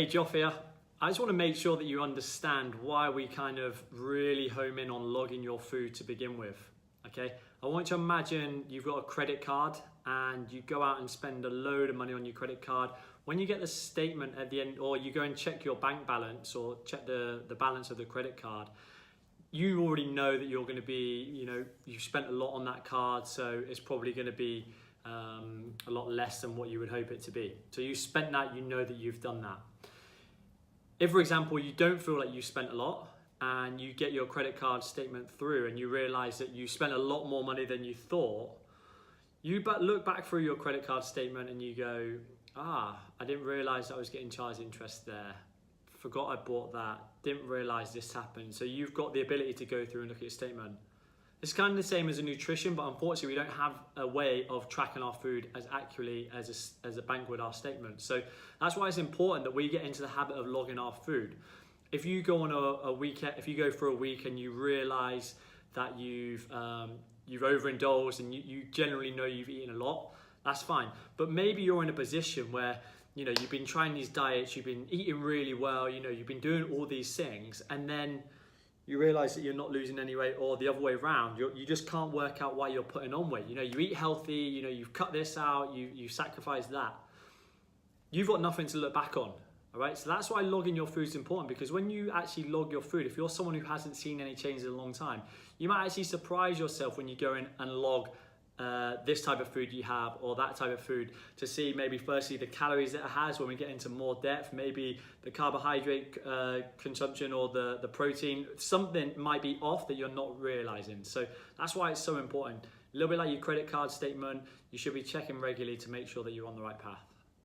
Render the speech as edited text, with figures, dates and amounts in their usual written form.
Hey, Joff here. I just want to make sure that you understand why we kind of really home in on logging your food to begin with, okay? I want you to imagine you've got a credit card and you go out and spend a load of money on your credit card. When you get the statement at the end, or you go and check your bank balance or check the balance of the credit card, you already know that you're going to be, you've spent a lot on that card, so it's probably going to be a lot less than what you would hope it to be. So you spent that, you know that you've done that. If, for example, you don't feel like you spent a lot and you get your credit card statement through and you realize that you spent a lot more money than you thought, you look back through your credit card statement and you go, I didn't realize I was getting charged interest there. Forgot I bought that. Didn't realize this happened. So you've got the ability to go through and look at your statement. It's kind of the same as a nutrition, but unfortunately we don't have a way of tracking our food as accurately as a bank would our statement. So that's why it's important that we get into the habit of logging our food. If you go on a weekend, if you go for a week and you realize that you've overindulged and you generally know you've eaten a lot, that's fine. But maybe you're in a position where you've been trying these diets, you've been eating really well, you've been doing all these things, and then you realize that you're not losing any weight, or the other way around, you just can't work out why you're putting on weight. You eat healthy, you've cut this out, you sacrifice that. You've got nothing to look back on, all right? So that's why logging your food is important, because when you actually log your food, if you're someone who hasn't seen any changes in a long time, you might actually surprise yourself when you go in and log this type of food you have or that type of food, to see maybe firstly the calories that it has when we get into more depth, maybe the carbohydrate consumption or the protein. Something might be off that you're not realizing. So that's why it's so important. A little bit like your credit card statement, you should be checking regularly to make sure that you're on the right path.